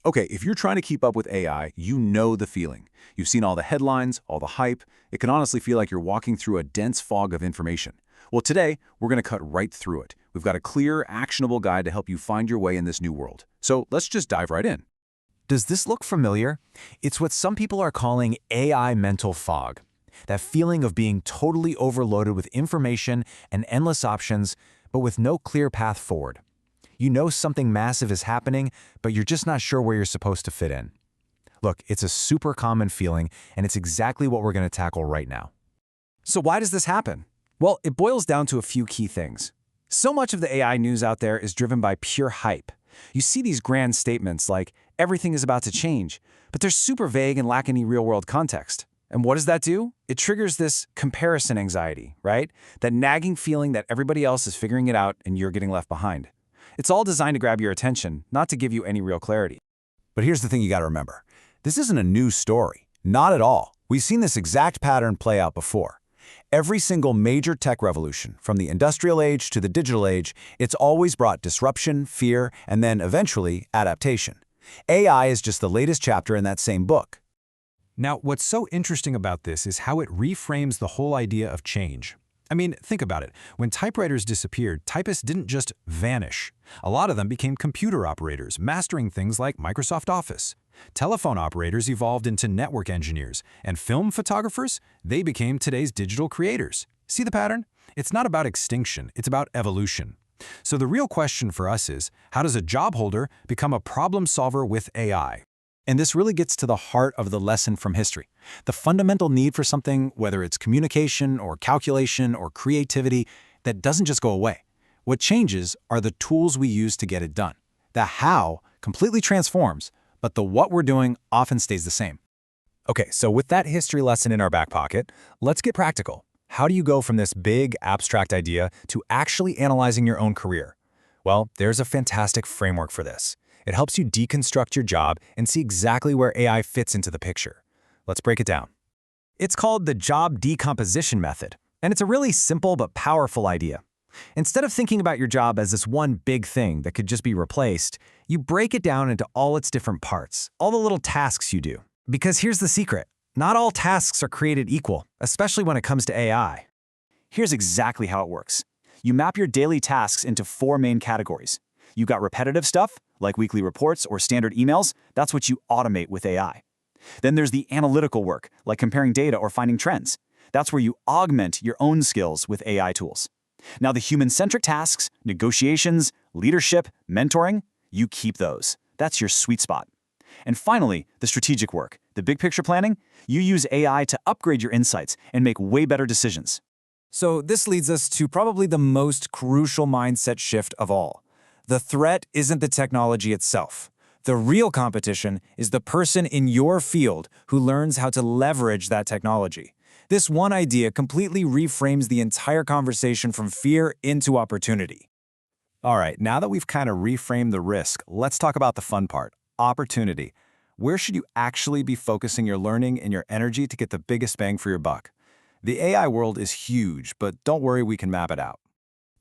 Okay, if you're trying to keep up with AI, you know the feeling. You've seen all the headlines, all the hype. It can honestly feel like you're walking through a dense fog of information. Well, today, we're going to cut right through it. We've got a clear, actionable guide to help you find your way in this new world. So let's just dive right in. Does this look familiar? It's what some people are calling AI mental fog. That feeling of being totally overloaded with information and endless options, but with no clear path forward. You know something massive is happening, but you're just not sure where you're supposed to fit in. Look, it's a super common feeling, and it's exactly what we're going to tackle right now. So why does this happen? Well, it boils down to a few key things. So much of the AI news out there is driven by pure hype. You see these grand statements like, everything is about to change, but they're super vague and lack any real-world context. And what does that do? It triggers this comparison anxiety, right? That nagging feeling that everybody else is figuring it out and you're getting left behind. It's all designed to grab your attention, not to give you any real clarity. But here's the thing you got to remember. This isn't a new story. Not at all. We've seen this exact pattern play out before. Every single major tech revolution, from the industrial age to the digital age, it's always brought disruption, fear, and then eventually adaptation. AI is just the latest chapter in that same book. Now, what's so interesting about this is how it reframes the whole idea of change. I mean, think about it. When typewriters disappeared, typists didn't just vanish. A lot of them became computer operators, mastering things like Microsoft Office. Telephone operators evolved into network engineers, and film photographers, they became today's digital creators. See the pattern? It's not about extinction, it's about evolution. So the real question for us is, how does a job holder become a problem solver with AI? And this really gets to the heart of the lesson from history. The fundamental need for something, whether it's communication or calculation or creativity, that doesn't just go away. What changes are the tools we use to get it done. The how completely transforms, but the what we're doing often stays the same. Okay, so with that history lesson in our back pocket, let's get practical. How do you go from this big, abstract idea to actually analyzing your own career? Well, there's a fantastic framework for this. It helps you deconstruct your job and see exactly where AI fits into the picture. Let's break it down. It's called the job decomposition method, and it's a really simple but powerful idea. Instead of thinking about your job as this one big thing that could just be replaced, you break it down into all its different parts, all the little tasks you do. Because here's the secret. Not all tasks are created equal, especially when it comes to AI. Here's exactly how it works. You map your daily tasks into 4 main categories. You got repetitive stuff, like weekly reports or standard emails. That's what you automate with AI. Then there's the analytical work, like comparing data or finding trends. That's where you augment your own skills with AI tools. Now the human-centric tasks, negotiations, leadership, mentoring, you keep those. That's your sweet spot. And finally, the strategic work, the big picture planning, you use AI to upgrade your insights and make way better decisions. So this leads us to probably the most crucial mindset shift of all. The threat isn't the technology itself. The real competition is the person in your field who learns how to leverage that technology. This one idea completely reframes the entire conversation from fear into opportunity. All right, now that we've kind of reframed the risk, let's talk about the fun part, opportunity. Where should you actually be focusing your learning and your energy to get the biggest bang for your buck? The AI world is huge, but don't worry, we can map it out.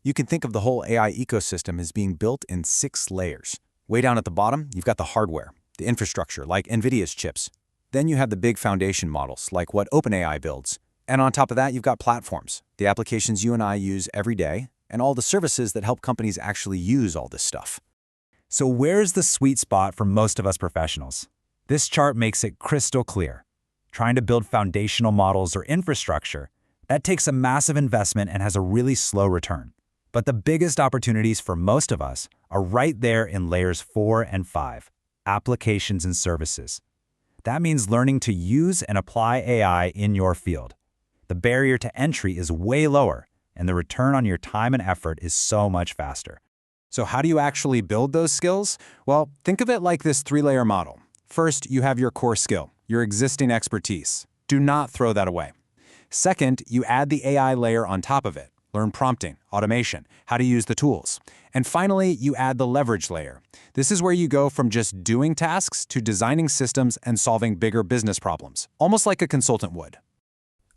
You can think of the whole AI ecosystem as being built in 6 layers. Way down at the bottom, you've got the hardware, the infrastructure, like NVIDIA's chips. Then you have the big foundation models, like what OpenAI builds. And on top of that, you've got platforms, the applications you and I use every day, and all the services that help companies actually use all this stuff. So where's the sweet spot for most of us professionals? This chart makes it crystal clear. Trying to build foundational models or infrastructure, that takes a massive investment and has a really slow return. But the biggest opportunities for most of us are right there in layers 4 and 5, applications and services. That means learning to use and apply AI in your field. The barrier to entry is way lower, and the return on your time and effort is so much faster. So how do you actually build those skills? Well, think of it like this 3-layer model. First, you have your core skill, your existing expertise. Do not throw that away. Second, you add the AI layer on top of it. Learn prompting, automation, how to use the tools. And finally, you add the leverage layer. This is where you go from just doing tasks to designing systems and solving bigger business problems, almost like a consultant would.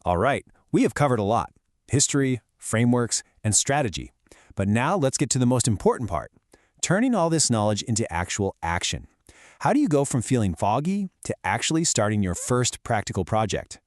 All right, we have covered a lot: history, frameworks, and strategy. But now let's get to the most important part, turning all this knowledge into actual action. How do you go from feeling foggy to actually starting your first practical project?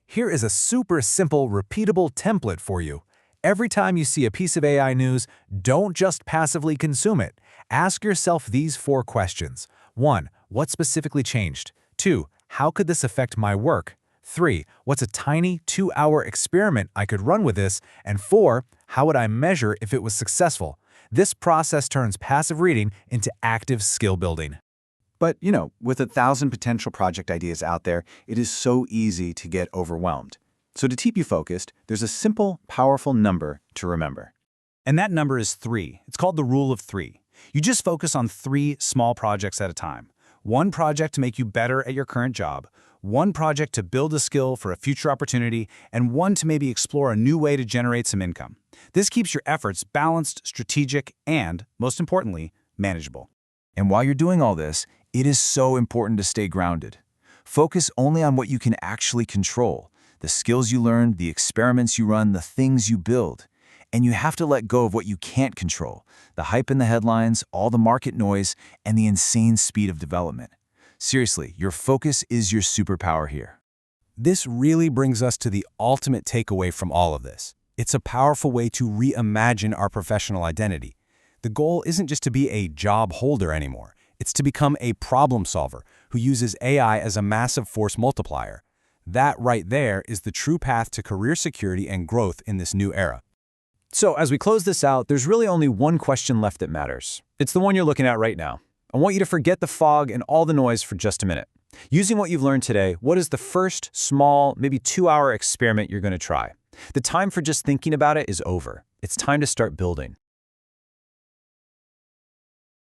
Here is a super simple, repeatable template for you. Every time you see a piece of AI news, don't just passively consume it. Ask yourself these 4 questions. 1. What specifically changed? 2. How could this affect my work? 3. What's a tiny 2-hour experiment I could run with this? And 4. How would I measure if it was successful? This process turns passive reading into active skill building. But, with 1,000 potential project ideas out there, it is so easy to get overwhelmed. So to keep you focused, there's a simple, powerful number to remember. And that number is 3. It's called the rule of 3. You just focus on 3 small projects at a time. 1 project to make you better at your current job, 1 project to build a skill for a future opportunity, and 1 to maybe explore a new way to generate some income. This keeps your efforts balanced, strategic, and, most importantly, manageable. And while you're doing all this, it is so important to stay grounded. Focus only on what you can actually control, the skills you learn, the experiments you run, the things you build. And you have to let go of what you can't control, the hype in the headlines, all the market noise, and the insane speed of development. Seriously, your focus is your superpower here. This really brings us to the ultimate takeaway from all of this. It's a powerful way to reimagine our professional identity. The goal isn't just to be a job holder anymore. It's to become a problem solver who uses AI as a massive force multiplier. That right there is the true path to career security and growth in this new era. So as we close this out, there's really only one question left that matters. It's the one you're looking at right now. I want you to forget the fog and all the noise for just a minute. Using what you've learned today, what is the first, small, maybe 2-hour experiment you're going to try? The time for just thinking about it is over. It's time to start building.